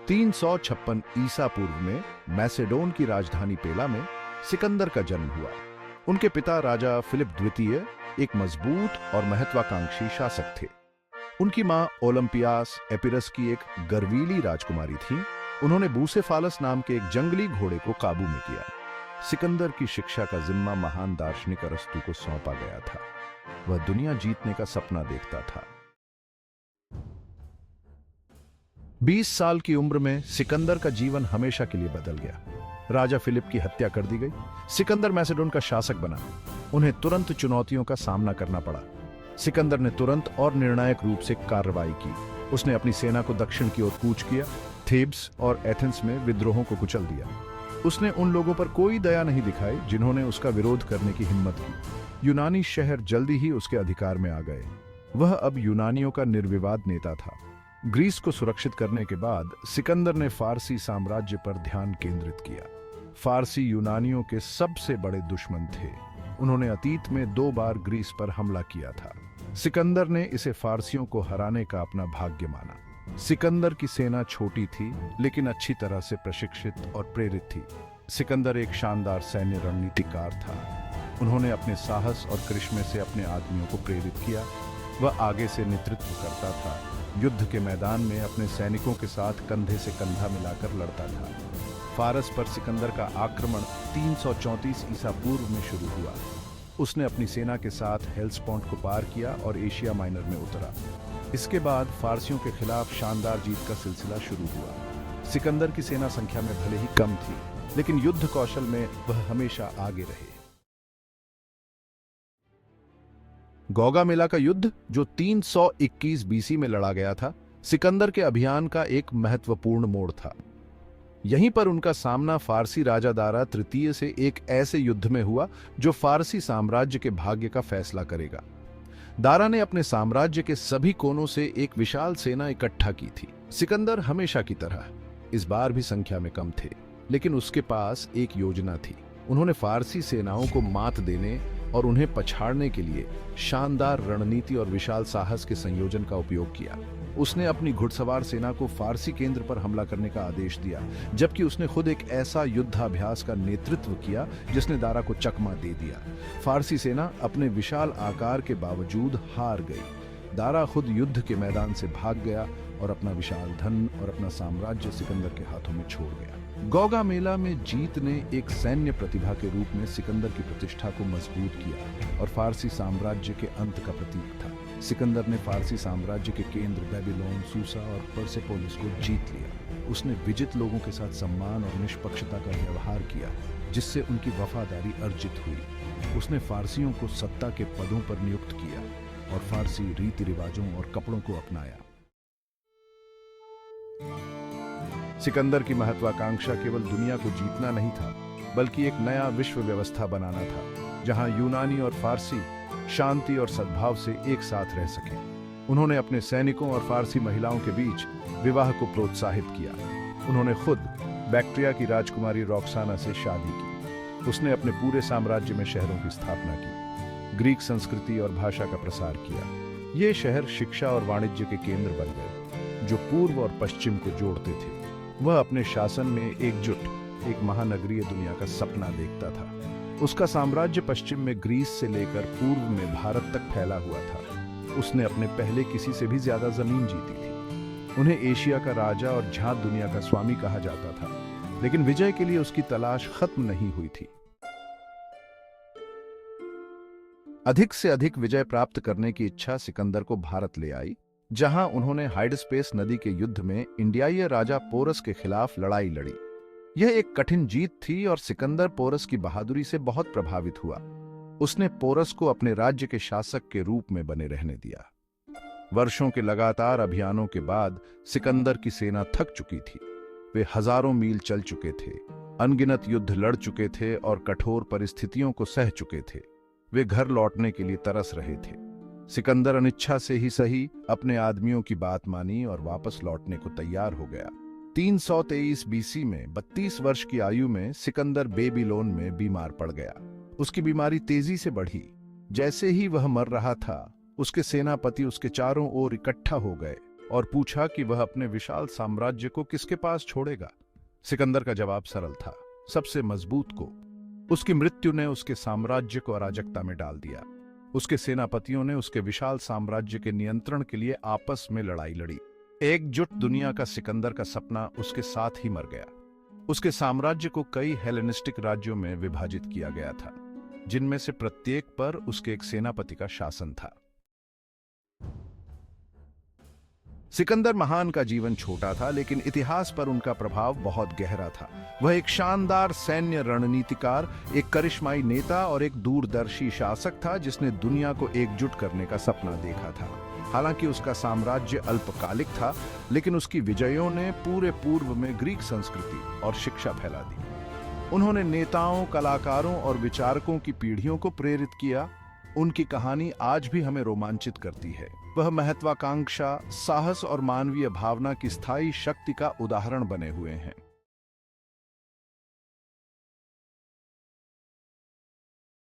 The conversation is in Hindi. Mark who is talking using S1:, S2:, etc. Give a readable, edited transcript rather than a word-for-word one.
S1: 356 ईसा पूर्व में मैसेडोन की राजधानी पेला में सिकंदर का जन्म हुआ। उनके पिता राजा फिलिप द्वितीय एक मजबूत और महत्वाकांक्षी शासक थे। उनकी मां ओलंपियास एपिरस की एक गर्वीली राजकुमारी थी। उन्होंने बूसेफालस नाम के एक जंगली घोड़े को काबू में किया। सिकंदर की शिक्षा का जिम्मा महान दार्शनिक अरस्तु को सौंपा गया था। वह दुनिया जीतने का सपना देखता था। 20 साल की उम्र में सिकंदर का जीवन हमेशा के लिए बदल गया। राजा फिलिप की हत्या कर दी गई। सिकंदर मैसेडोन का शासक बना। उन्हें तुरंत चुनौतियों का सामना करना पड़ा। सिकंदर ने तुरंत और निर्णायक रूप से कार्रवाई की। उसने अपनी सेना को दक्षिण की ओर कूच किया, थेब्स और एथेंस में विद्रोहों को कुचल दिया। उसने उन लोगों पर कोई दया नहीं दिखाई जिन्होंने उसका विरोध करने की हिम्मत की। यूनानी शहर जल्दी ही उसके अधिकार में आ गए। वह अब यूनानियों का निर्विवाद नेता था। ग्रीस को सुरक्षित करने के बाद सिकंदर ने फारसी साम्राज्य पर ध्यान केंद्रित किया। फारसी यूनानियों के सबसे बड़े दुश्मन थे। उन्होंने अतीत में 2 बार ग्रीस पर हमला किया था। सिकंदर ने इसे फारसियों को हराने का अपना भाग्य माना। सिकंदर की सेना छोटी थी लेकिन अच्छी तरह से प्रशिक्षित और प्रेरित थी। सिकंदर एक शानदार सैन्य रणनीतिकार था। उन्होंने अपने साहस और करिश्मे से अपने आदमियों को प्रेरित किया। वह आगे से नेतृत्व करता था। युद्ध के मैदान में अपने सैनिकों के साथ कंधे से कंधा मिलाकर लड़ता था। फारस पर सिकंदर का आक्रमण 334 ईसा पूर्व में शुरू हुआ। उसने अपनी सेना के साथ हेल्सपोंट को पार किया और एशिया माइनर में उतरा। इसके बाद फारसियों के खिलाफ शानदार जीत का सिलसिला शुरू हुआ। सिकंदर की सेना संख्या में भले ही कम थी, लेकिन युद्ध कौशल में वह हमेशा आगे रहे। गौगा मेला का युद्ध, जो 321 बीसी में लड़ा गया था, सिकंदर के अभियान का एक महत्वपूर्ण मोड़ था। यहीं पर उनका सामना फारसी राजा दारा तृतीय से एक ऐसे युद्ध में हुआ जो फारसी साम्राज्य के भाग्य का फैसला करेगा। दारा ने अपने साम्राज्य के सभी कोनों से एक विशाल सेना इकट्ठा की थी। सिकंदर हमेशा की तरह इस बार भी संख्या में कम थे, लेकिन उसके पास एक योजना थी। उन्होंने फारसी सेनाओं को मात देने और उन्हें पछाड़ने के लिए शानदार रणनीति और विशाल साहस के संयोजन का उपयोग किया। उसने अपनी घुड़सवार सेना को फारसी केंद्र पर हमला करने का आदेश दिया, जबकि उसने खुद एक ऐसा युद्धाभ्यास का नेतृत्व किया जिसने दारा को चकमा दे दिया। फारसी सेना अपने विशाल आकार के बावजूद हार गई। दारा खुद युद्ध के मैदान से भाग गया और अपना विशाल धन और अपना साम्राज्य सिकंदर के हाथों में छोड़ गया। गौगा मेला में जीत ने एक सैन्य प्रतिभा के रूप में सिकंदर की प्रतिष्ठा को मजबूत किया और फारसी साम्राज्य के अंत का प्रतीक था। सिकंदर ने फारसी साम्राज्य के केंद्र बेबीलोन, सूसा और परसेपोलिस को जीत लिया। उसने विजित लोगों के साथ सम्मान और निष्पक्षता का व्यवहार किया, जिससे उनकी वफादारी अर्जित हुई। उसने फारसियों को सत्ता के पदों पर नियुक्त किया और फारसी रीति रिवाजों और कपड़ों को अपनाया। सिकंदर की महत्वाकांक्षा केवल दुनिया को जीतना नहीं था, बल्कि एक नया विश्व व्यवस्था बनाना था, जहां यूनानी और फारसी शांति और सद्भाव से एक साथ रह सके। उन्होंने अपने सैनिकों और फारसी महिलाओं के बीच विवाह को प्रोत्साहित किया। उन्होंने खुद बैक्ट्रिया की राजकुमारी रॉक्साना से शादी की। उसने अपने पूरे साम्राज्य में शहरों की स्थापना की, ग्रीक संस्कृति और भाषा का प्रसार किया। ये शहर शिक्षा और वाणिज्य के केंद्र बन गए, जो पूर्व और पश्चिम को जोड़ते थे। वह अपने शासन में एकजुट एक महानगरीय दुनिया का सपना देखता था। उसका साम्राज्य पश्चिम में ग्रीस से लेकर पूर्व में भारत तक फैला हुआ था। उसने अपने पहले किसी से भी ज्यादा जमीन जीती थी। उन्हें एशिया का राजा और झांत दुनिया का स्वामी कहा जाता था, लेकिन विजय के लिए उसकी तलाश खत्म नहीं हुई थी। अधिक से अधिक विजय प्राप्त करने की इच्छा सिकंदर को भारत ले आई, जहां उन्होंने हाइडस्पेस नदी के युद्ध में इंडियाई राजा पोरस के खिलाफ लड़ाई लड़ी। यह एक कठिन जीत थी और सिकंदर पोरस की बहादुरी से बहुत प्रभावित हुआ। उसने पोरस को अपने राज्य के शासक के रूप में बने रहने दिया। वर्षों के लगातार अभियानों के बाद सिकंदर की सेना थक चुकी थी। वे हजारों मील चल चुके थे, अनगिनत युद्ध लड़ चुके थे और कठोर परिस्थितियों को सह चुके थे। वे घर लौटने के लिए तरस रहे थे। सिकंदर अनिच्छा से ही सही अपने आदमियों की बात मानी और वापस लौटने को तैयार हो गया। 323 बीसी में 32 वर्ष की आयु में सिकंदर बेबीलोन में बीमार पड़ गया। उसकी बीमारी तेजी से बढ़ी। जैसे ही वह मर रहा था, उसके सेनापति उसके चारों ओर इकट्ठा हो गए। और पूछा कि वह अपने विशाल साम्राज्य को किसके पास छोड़ेगा। सिकंदर का जवाब सरल था, सबसे मजबूत को। उसकी मृत्यु ने उसके साम्राज्य को अराजकता में डाल दिया। उसके सेनापतियों ने उसके विशाल साम्राज्य के नियंत्रण के लिए आपस में लड़ाई लड़ी। एकजुट दुनिया का सिकंदर का सपना उसके साथ ही मर गया। उसके साम्राज्य को कई हेलेनिस्टिक राज्यों में विभाजित किया गया था, जिनमें से प्रत्येक पर उसके एक सेनापति का शासन था। सिकंदर महान का जीवन छोटा था, लेकिन इतिहास पर उनका प्रभाव बहुत गहरा था। वह एक शानदार सैन्य रणनीतिकार, एक करिश्माई नेता और एक दूरदर्शी शासक था जिसने दुनिया को एकजुट करने का सपना देखा था। हालांकि उसका साम्राज्य अल्पकालिक था, लेकिन उसकी विजयों ने पूरे पूर्व में ग्रीक संस्कृति और शिक्षा फैला दी। उन्होंने नेताओं, कलाकारों और विचारकों की पीढ़ियों को प्रेरित किया। उनकी कहानी आज भी हमें रोमांचित करती है। वह महत्वाकांक्षा, साहस और मानवीय भावना की स्थायी शक्ति का उदाहरण बने हुए हैं।